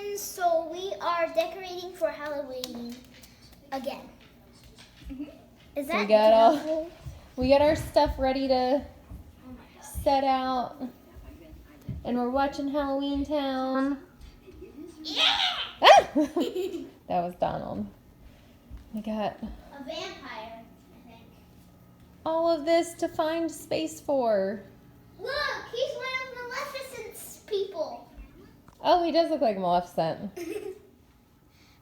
pumpkins, so we are decorating for Halloween again. Is that we got our stuff ready to set out, and we're watching Halloween Town. Yeah! Ah! That was Donald. We got A vampire, I think. all of this to find space for. Look, he's one of Maleficent's people. Oh, he does look like Maleficent.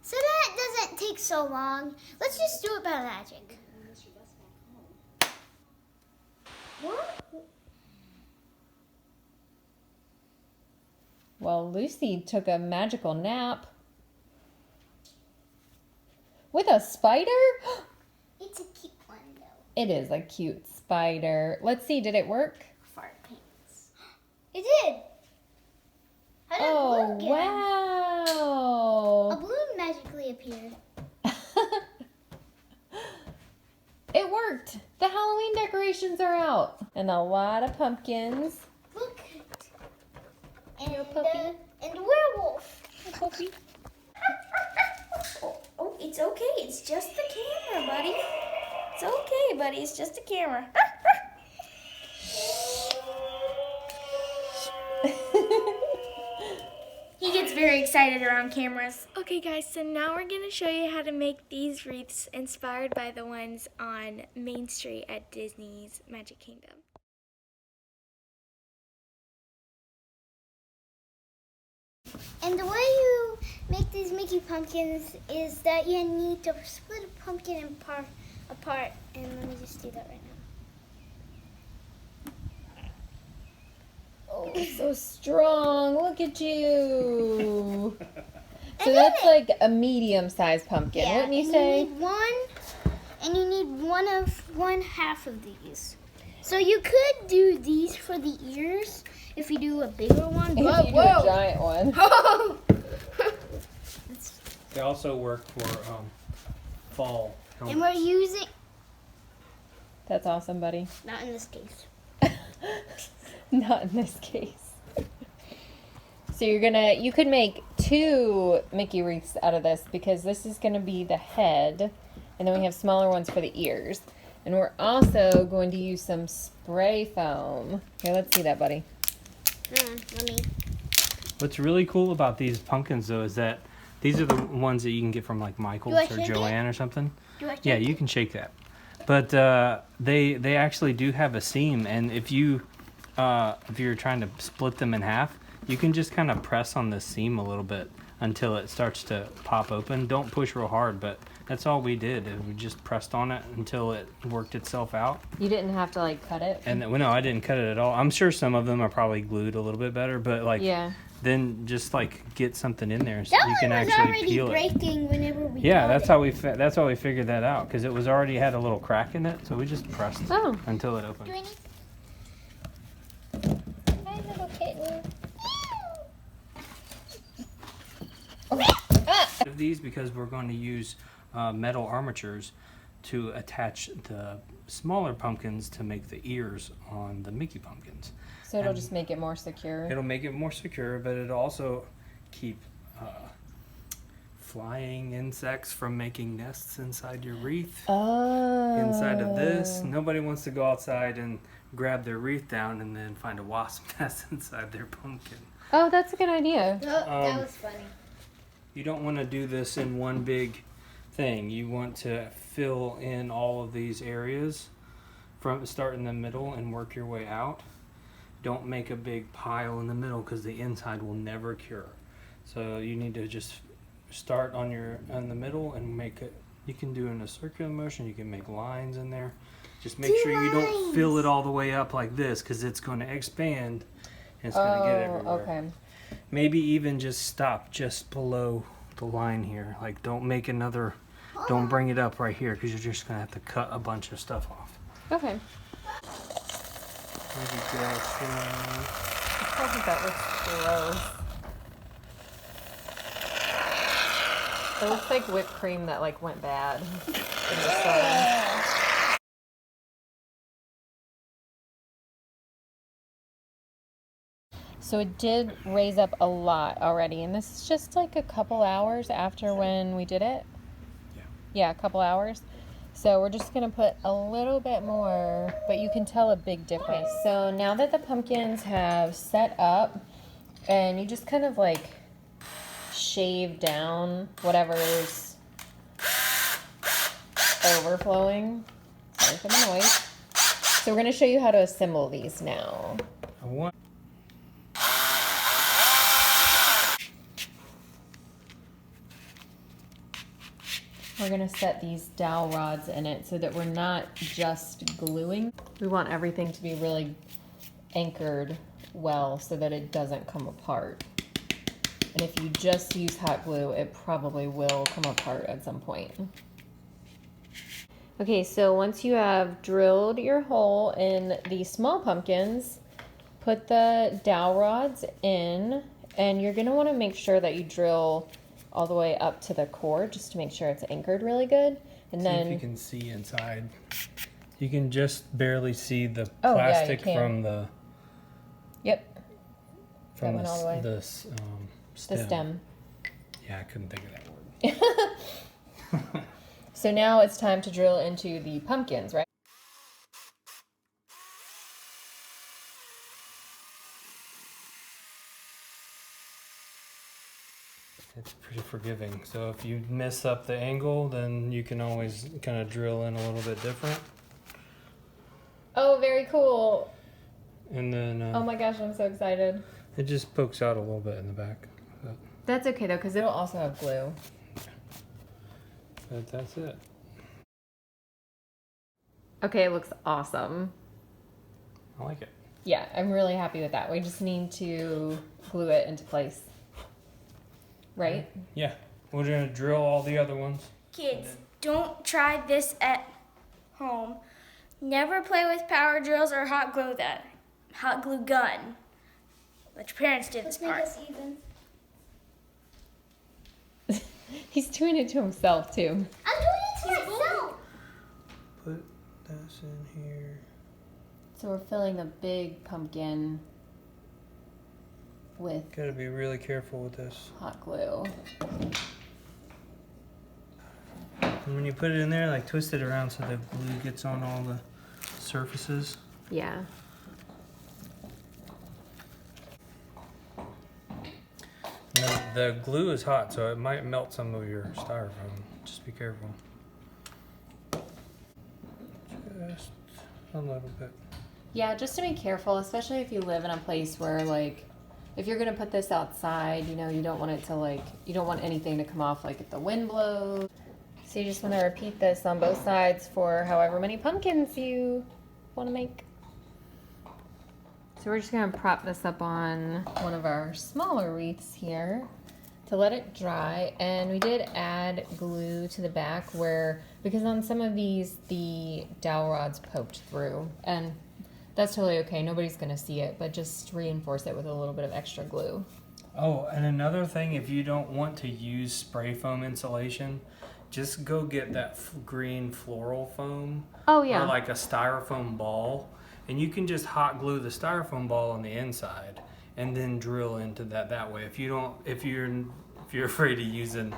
So that doesn't take so long. Let's just do it by magic. What? Well, Lucy took a magical nap. With a spider? It's a cute one, though. It is a cute spider. Let's see, did it work? Fart pants. It did. How did Oh, it work? wow. A balloon magically appeared. It worked. The Halloween decorations are out. And a lot of pumpkins. Look. And Your puppy. And the werewolf. Hey, puppy. Oh, it's okay. It's just the camera, buddy. It's okay, buddy. It's just a camera. He gets very excited around cameras. Okay, guys, so now we're going to show you how to make these wreaths inspired by the ones on Main Street at Disney's Magic Kingdom. And the way you make these Mickey pumpkins is that you need to split a pumpkin apart. And let me just do that right now. Oh, so strong. Look at you. So And that's then like a medium-sized pumpkin, wouldn't you say? You need you need one half of these. So you could do these for the ears if you do a bigger one. If you do a giant one. They also work for fall And helmets. we're using, That's awesome, buddy. not in this case. Not in this case. So you could make 2 Mickey wreaths out of this because this is gonna be the head, and then we have smaller ones for the ears. And we're also going to use some spray foam. Here, let's see that, buddy. Let me. What's really cool about these pumpkins, though, is that these are the ones that you can get from like Michael's Do I or shake it? Joanne or something. Do I Yeah, shake you it? can shake that. But they actually do have a seam, and if you're trying to split them in half, you can just kind of press on the seam a little bit until it starts to pop open. Don't push real hard, but that's all we did. We just pressed on it until it worked itself out. You didn't have to like cut it. And no, I didn't cut it at all. I'm sure some of them are probably glued a little bit better, but like Yeah. then just like get something in there so That you can one was actually already peel it. breaking whenever we Yeah, got that's it. how we figured that out because it was already had a little crack in it, so we just pressed Oh. until it opened. Do I need... Hi, little kitten. Of these because we're going to use metal armatures to attach the smaller pumpkins to make the ears on the Mickey pumpkins. So it'll And just make it more secure. It'll make it more secure, but it'll also keep flying insects from making nests inside your wreath. Oh. Inside of this, nobody wants to go outside and grab their wreath down and then find a wasp nest inside their pumpkin. Oh, that's a good idea. Oh, that Um, was funny. You don't want to do this in one big thing. You want to fill in all of these areas from start in the middle and work your way out. Don't make a big pile in the middle because the inside will never cure. So you need to just start on the middle and make it. You can do it in a circular motion. You can make lines in there. Just make sure you don't fill it all the way up like this because it's going to expand and it's going to get everywhere. Okay. Maybe even just stop just below the line here. Like don't bring it up right here because you're just going to have to cut a bunch of stuff off. Okay. Maybe go I think that looks gross. It looks like whipped cream that like went bad in the sun. So it did raise up a lot already, and this is just like a couple hours after when we did it. Yeah, a couple hours. So we're just gonna put a little bit more, but you can tell a big difference. So now that the pumpkins have set up, and you just kind of like shave down whatever's overflowing. Sorry for the noise. So we're gonna show you how to assemble these now. We're gonna set these dowel rods in it so that we're not just gluing. We want everything to be really anchored well so that it doesn't come apart. And if you just use hot glue, it probably will come apart at some point. Okay, so once you have drilled your hole in the small pumpkins, put the dowel rods in, and you're gonna wanna make sure that you drill all the way up to the core just to make sure it's anchored really good. And see then if you can see inside. You can just barely see the Oh, yeah, you plastic can. from the Yep, from went all the way. the the stem. Yeah, I couldn't think of that word. So now it's time to drill into the pumpkins, right? It's pretty forgiving. So if you mess up the angle, then you can always kind of drill in a little bit different. Oh, very cool. And then Oh my gosh, I'm so excited. it just pokes out a little bit in the back. That's okay though, because it'll also have glue. But that's it. Okay, it looks awesome. I like it. Yeah, I'm really happy with that. We just need to glue it into place. Right? Yeah. We're going to drill all the other ones. Kids, don't try this at home. Never play with power drills or hot glue gun. Let your parents do this part. He's doing it to himself too. I'm doing it to myself. Put this in here. So we're filling a big pumpkin with Got to be really careful with this. hot glue. And when you put it in there, like twist it around so the glue gets on all the surfaces. Yeah. And the glue is hot, so it might melt some of your styrofoam. Just be careful. Just a little bit. Yeah, just to be careful, especially if you live in a place where, like, if you're gonna put this outside, you know, you don't want it to, like, you don't want anything to come off, like, if the wind blows. So you just want to repeat this on both sides for however many pumpkins you want to make. So we're just gonna prop this up on one of our smaller wreaths here to let it dry. And we did add glue to the back because on some of these, the dowel rods poked through, and that's totally okay. Nobody's gonna see it, but just reinforce it with a little bit of extra glue. Oh, and another thing, if you don't want to use spray foam insulation, just go get that green floral foam. Oh yeah. Or like a styrofoam ball, and you can just hot glue the styrofoam ball on the inside, and then drill into that way. If you're afraid of using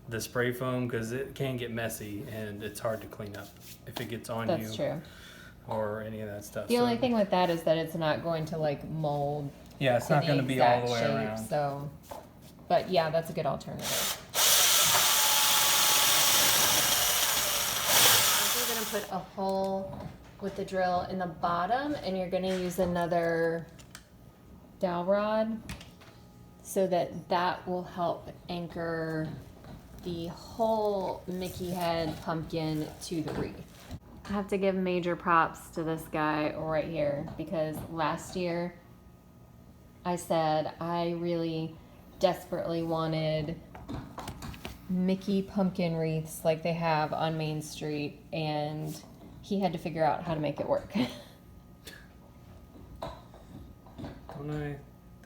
the spray foam, because it can get messy and it's hard to clean up if it gets on you. That's true. Or any of that stuff. The only thing with that is that it's not going to like mold. Yeah, it's to not going to be all exact the way shape, around. So, but yeah, that's a good alternative. We're going to put a hole with the drill in the bottom, and you're going to use another dowel rod so that will help anchor the whole Mickey head pumpkin to the wreath. I have to give major props to this guy right here, because last year I said I really desperately wanted Mickey pumpkin wreaths like they have on Main Street, and he had to figure out how to make it work. Don't I?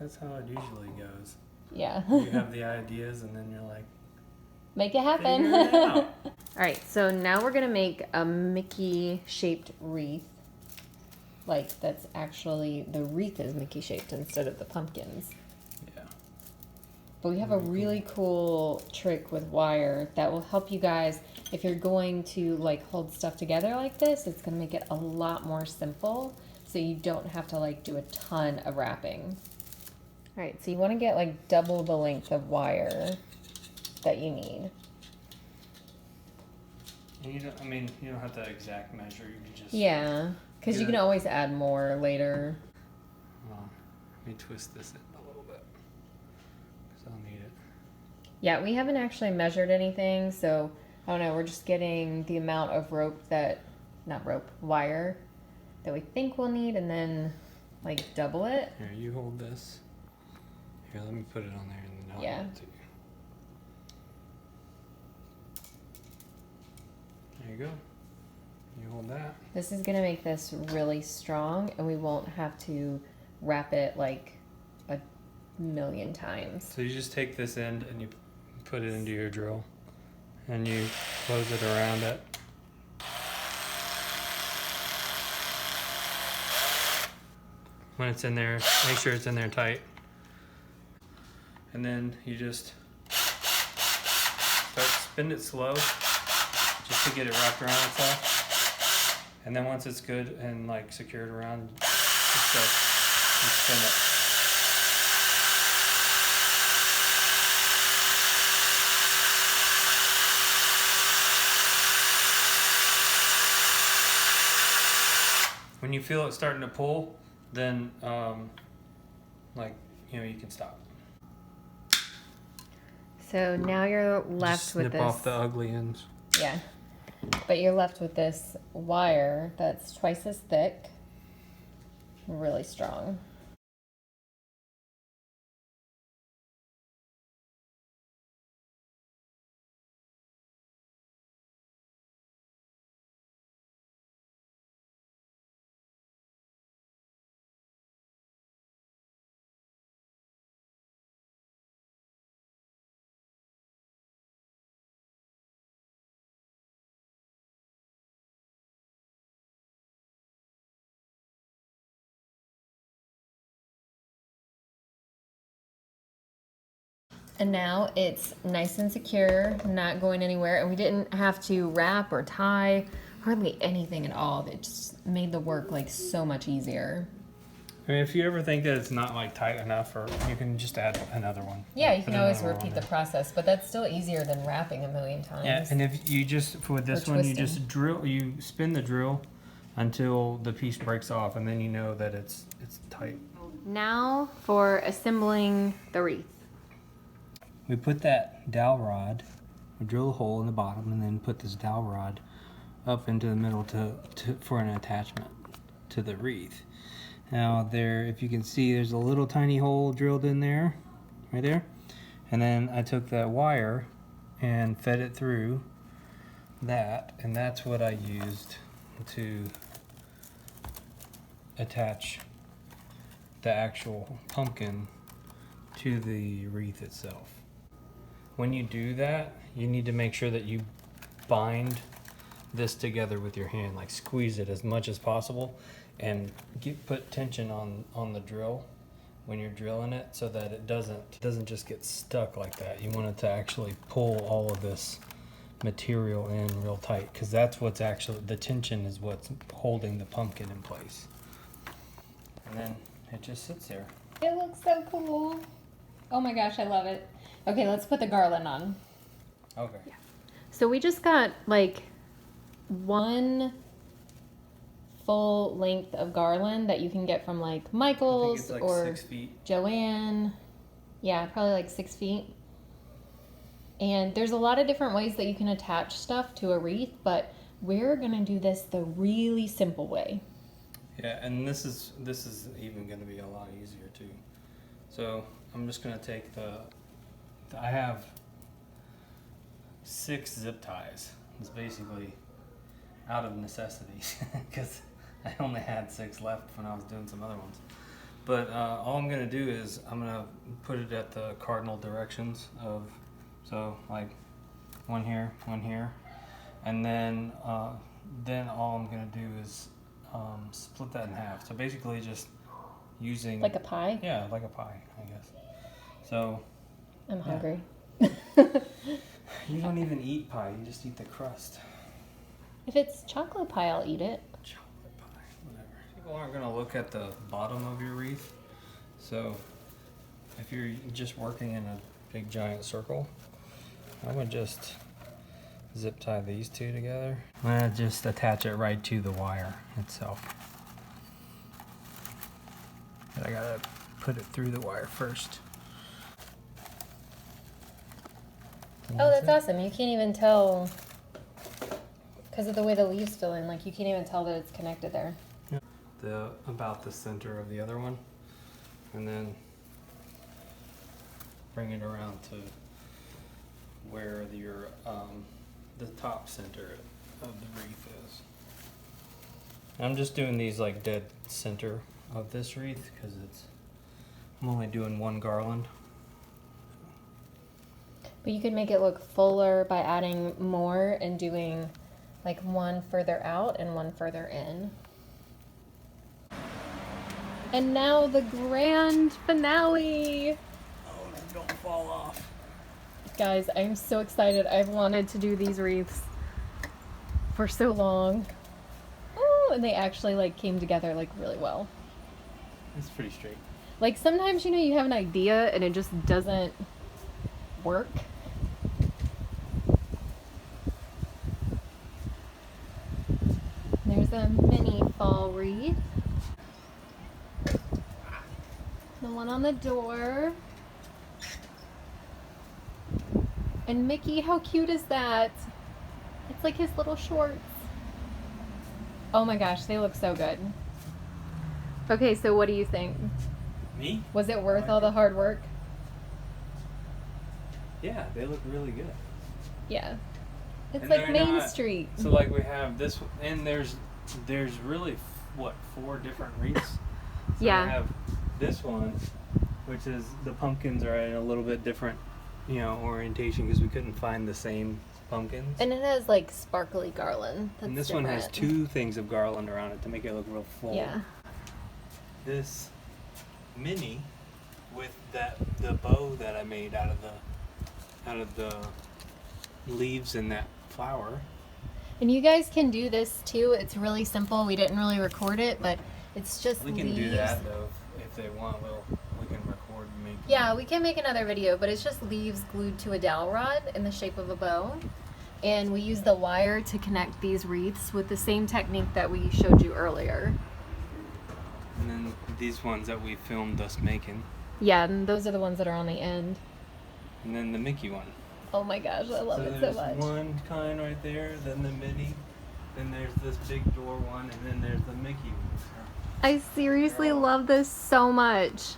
That's how it usually goes. Yeah. You have the ideas, and then you're like, Make it happen. figure it out. All right, so now we're gonna make a Mickey shaped wreath. like that's actually the wreath is Mickey shaped instead of the pumpkins. Yeah. But we have a really cool trick with wire that will help you guys if you're going to like hold stuff together like this. It's gonna make it a lot more simple, so you don't have to like do a ton of wrapping. All right, so you want to get like double the length of wire that you need. And you don't, you don't have to exact measure. You can just. Yeah, because you can always add more later. Well, let me twist this in a little bit, because I'll need it. Yeah, we haven't actually measured anything, so I don't know. We're just getting the amount of wire that we think we'll need, and then like double it. Here, you hold this. Here, let me put it on there and then I'll Yeah. hold it to you. There you go. You hold that. This is gonna make this really strong, and we won't have to wrap it like a million times. So you just take this end and you put it into your drill and you close it around it. When it's in there, make sure it's in there tight. And then you just start spin it slow just to get it wrapped around itself. And then once it's good and like secured around itself, you spin it. When you feel it starting to pull, then you can stop. So now you're left Just with snip this. off the ugly ends. Yeah, but you're left with this wire that's twice as thick, really strong. And now it's nice and secure, not going anywhere, and we didn't have to wrap or tie, hardly anything at all. It just made the work like so much easier. I mean, if you ever think that it's not like tight enough, or you can just add another one. Yeah, you Put can always another one repeat on the process, but that's still easier than wrapping a million times. Yeah, and if you just, for this one, you twisting. just drill, you spin the drill until the piece breaks off, and then you know that it's tight. Now for assembling the wreath. We put that dowel rod, we drill a hole in the bottom, and then put this dowel rod up into the middle for an attachment to the wreath. Now there, if you can see, there's a little tiny hole drilled in there, right there. And then I took that wire and fed it through that, and that's what I used to attach the actual pumpkin to the wreath itself. When you do that, you need to make sure that you bind this together with your hand, like squeeze it as much as possible, and put tension on the drill when you're drilling it, so that it doesn't just get stuck like that. You want it to actually pull all of this material in real tight, because that's what's actually, the tension is what's holding the pumpkin in place. And then it just sits there. It looks so cool. Oh my gosh, I love it. Okay, let's put the garland on. Okay. Yeah. So we just got like one full length of garland that you can get from like I think Michael's it's like or 6 feet. Joanne. Yeah, probably like 6 feet. And there's a lot of different ways that you can attach stuff to a wreath, but we're gonna do this the really simple way. Yeah, and this is even going to be a lot easier too. So I'm just going to take I have 6 zip ties. It's basically out of necessity because I only had 6 left when I was doing some other ones. But all I'm going to do is I'm going to put it at the cardinal directions of, so like one here, and then all I'm going to do is split that in half. So basically just using Like a pie? Yeah, like a pie, I guess. So I'm hungry. you don't even eat pie, you just eat the crust. If it's chocolate pie, I'll eat it. Chocolate pie, whatever. People aren't gonna look at the bottom of your wreath. So if you're just working in a big giant circle, I would just zip tie these two together. I'm gonna just attach it right to the wire itself. But I gotta put it through the wire first. And Oh, that's it. awesome. You can't even tell, because of the way the leaves fill in, like you can't even tell that it's connected there. Yeah. About the center of the other one. And then bring it around to where your the top center of the wreath is. I'm just doing these like dead center of this wreath because I'm only doing one garland. But you could make it look fuller by adding more and doing like one further out and one further in. And now the grand finale. Oh, don't fall off. Guys, I'm so excited. I've wanted to do these wreaths for so long. Oh, and they actually like came together like really well. It's pretty straight. Like sometimes, you know, you have an idea and it just doesn't work. There's a mini fall wreath. The one on the door. And Mickey, how cute is that? It's like his little shorts. Oh my gosh, they look so good. Okay, so what do you think? Me? Was it worth all the hard work? Yeah, they look really good. Yeah. It's And like they're Main not- Street. So like we have this, and there's really what, 4 different wreaths. So Yeah. We have this one, which is the pumpkins are in a little bit different, orientation because we couldn't find the same pumpkins. And it has like sparkly garland. That's And this one has different. 2 things of garland around it to make it look real full. Yeah. This mini with the bow that I made out of the leaves and that flower. And you guys can do this too. It's really simple. We didn't really record it, but it's just We can leaves. do that though if they want. We can record and make. Yeah, we can make another video, but it's just leaves glued to a dowel rod in the shape of a bow. And we use the wire to connect these wreaths with the same technique that we showed you earlier. And then these ones that we filmed us making. Yeah, and those are the ones that are on the end. And then the Mickey one. Oh my gosh, I love it so there's much. one kind right there, then the mini, then there's this big door one, and then there's the Mickey one. I seriously love this so much.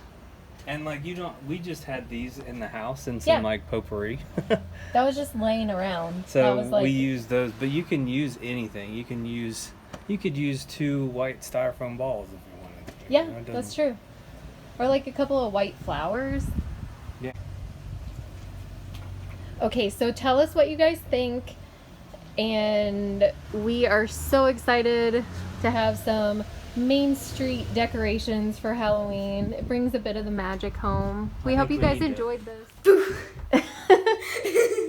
And like we just had these in the house and Yeah. some like potpourri. That was just laying around. So I was like, we use those, but you can use anything. You could use 2 white styrofoam balls if you wanted to. yeah, It that's doesn't- true. Or like a couple of white flowers. Yeah. Okay, so tell us what you guys think. And we are so excited to have some Main Street decorations for Halloween. It brings a bit of the magic home. We I hope think you we guys need to- enjoyed this.